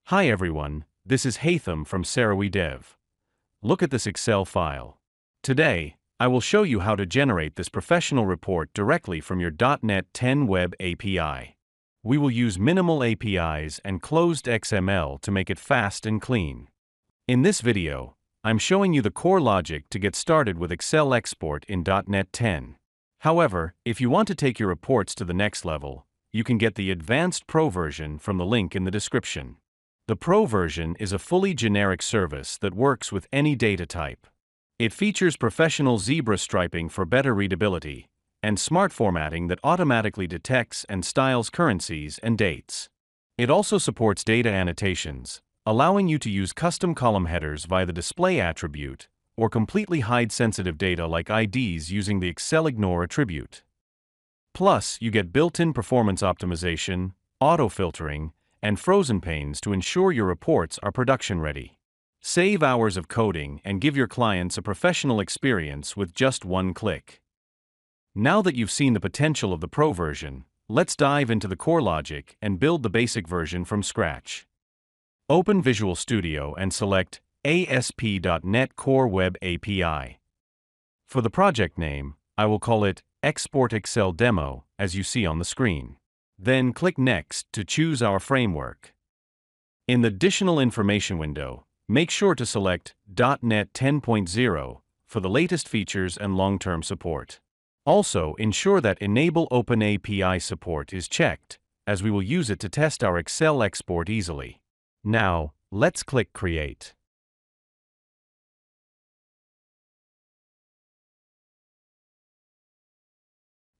Hi everyone, this is Hatham from Sarrawy Dev. Look at this Excel file. Today, I will show you how to generate this professional report directly from your .NET 10 Web API. We will use minimal APIs and closed XML to make it fast and clean. In this video, I'm showing you the core logic to get started with Excel export in .NET 10. However, if you want to take your reports to the next level, you can get the Advanced Pro version from the link in the description. The Pro version is a fully generic service that works with any data type. It features professional zebra striping for better readability, and smart formatting that automatically detects and styles currencies and dates. It also supports data annotations, allowing you to use custom column headers via the display attribute, or completely hide sensitive data like IDs using the Excel ignore attribute. Plus, you get built-in performance optimization, auto-filtering, and frozen panes to ensure your reports are production-ready. Save hours of coding and give your clients a professional experience with just one click. Now that you've seen the potential of the Pro version, let's dive into the core logic and build the basic version from scratch. Open Visual Studio and select ASP.NET Core Web API. For the project name, I will call it Export Excel Demo, as you see on the screen. Then click Next to choose our framework. In the Additional Information window, make sure to select .NET 10.0 for the latest features and long-term support. Also, ensure that Enable Open API support is checked, as we will use it to test our Excel export easily. Now, let's click Create.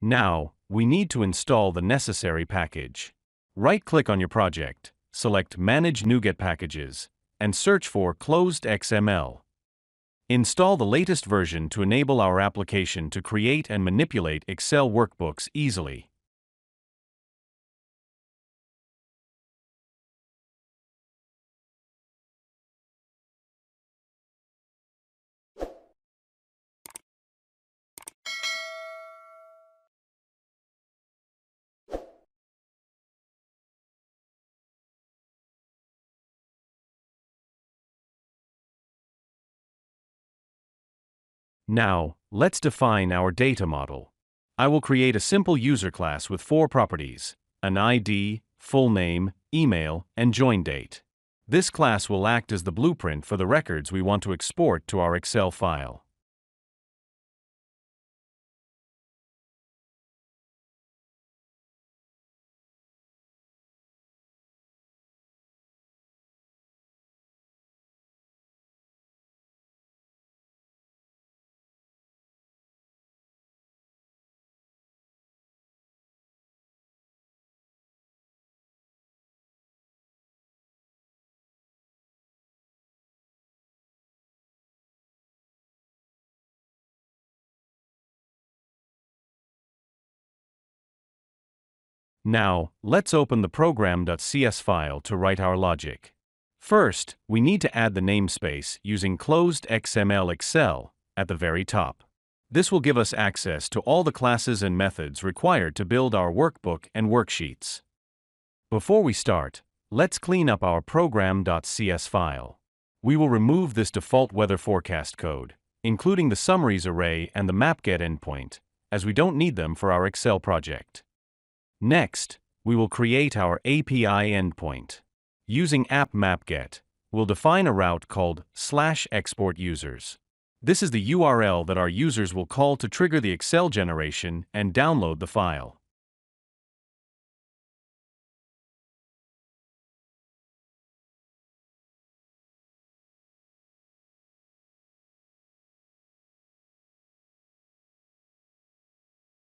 Now, we need to install the necessary package. Right-click on your project, select Manage NuGet Packages, and search for closedxml. Install the latest version to enable our application to create and manipulate Excel workbooks easily. Now, let's define our data model. I will create a simple user class with 4 properties: an ID, full name, email, and join date. This class will act as the blueprint for the records we want to export to our Excel file. Now, let's open the program.cs file to write our logic. First, we need to add the namespace using closedxml.excel at the very top. This will give us access to all the classes and methods required to build our workbook and worksheets. Before we start, let's clean up our program.cs file. We will remove this default weather forecast code, including the summaries array and the mapget endpoint, as we don't need them for our Excel project. Next, we will create our API endpoint. Using app-mapget, we'll define a route called /exportUsers. This is the URL that our users will call to trigger the Excel generation and download the file.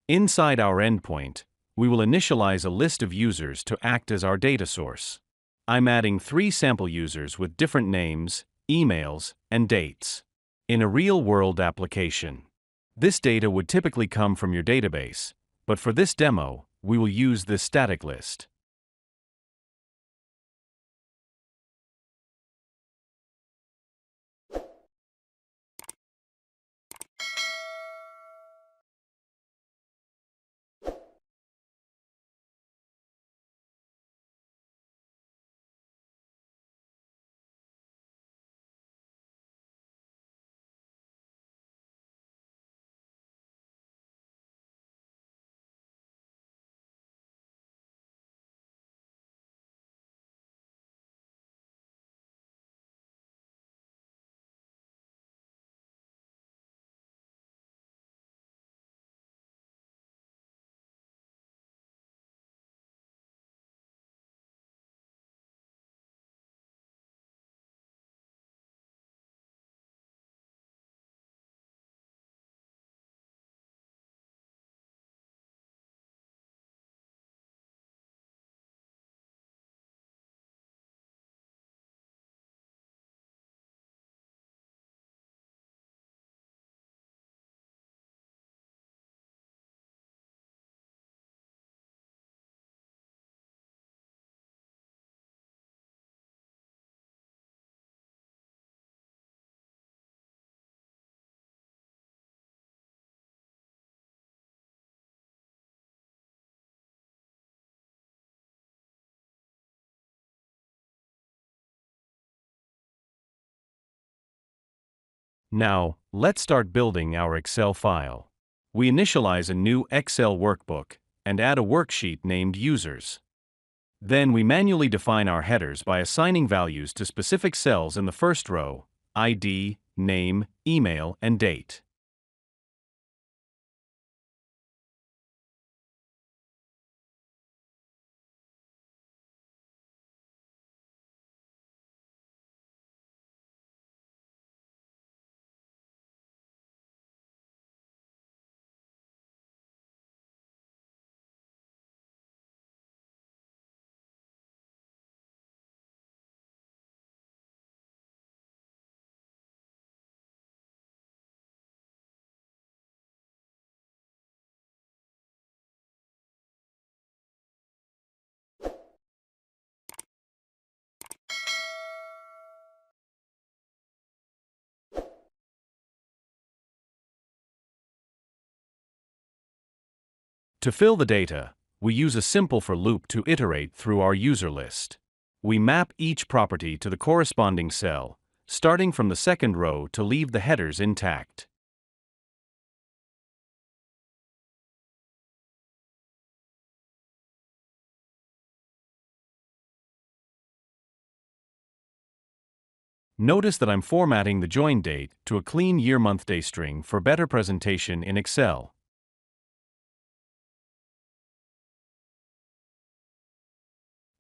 Inside our endpoint, we will initialize a list of users to act as our data source. I'm adding 3 sample users with different names, emails, and dates. In a real-world application, this data would typically come from your database, but for this demo, we will use this static list. Now, let's start building our Excel file. We initialize a new Excel workbook and add a worksheet named Users. Then we manually define our headers by assigning values to specific cells in the first row: ID, name, email, and date. To fill the data, we use a simple for loop to iterate through our user list. We map each property to the corresponding cell, starting from the second row to leave the headers intact. Notice that I'm formatting the join date to a clean year-month-day string for better presentation in Excel.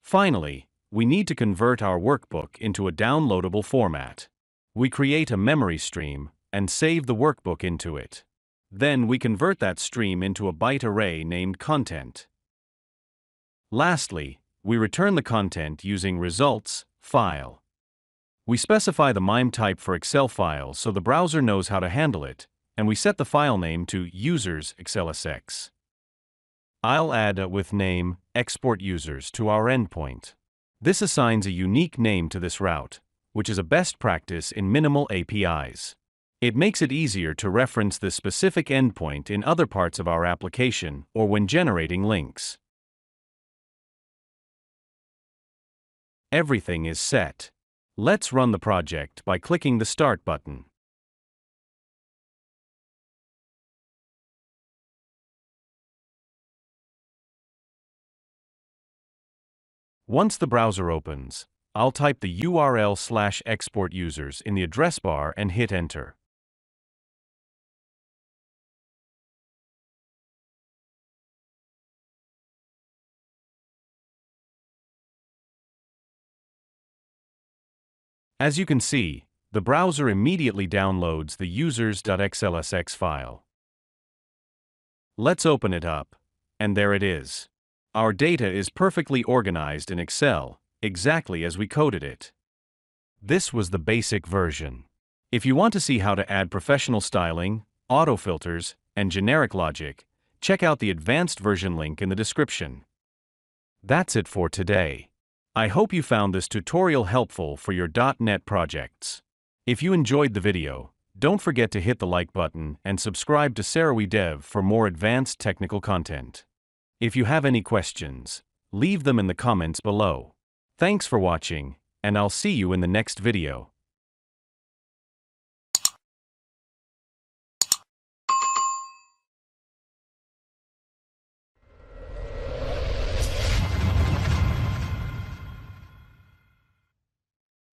Finally, we need to convert our workbook into a downloadable format. We create a memory stream and save the workbook into it. Then we convert that stream into a byte array named content. Lastly, we return the content using results file. We specify the MIME type for Excel files so the browser knows how to handle it, and we set the file name to users.excel.sx. I'll add a with name export users to our endpoint. This assigns a unique name to this route, which is a best practice in minimal APIs. It makes it easier to reference this specific endpoint in other parts of our application or when generating links. Everything is set. Let's run the project by clicking the Start button. Once the browser opens, I'll type the URL/export users in the address bar and hit Enter. As you can see, the browser immediately downloads the users.excel.sx file. Let's open it up, and there it is. Our data is perfectly organized in Excel, exactly as we coded it. This was the basic version. If you want to see how to add professional styling, autofilters, and generic logic, check out the advanced version link in the description. That's it for today. I hope you found this tutorial helpful for your .NET projects. If you enjoyed the video, don't forget to hit the like button and subscribe to Sarrawy Dev for more advanced technical content. If you have any questions, leave them in the comments below. Thanks for watching, and I'll see you in the next video.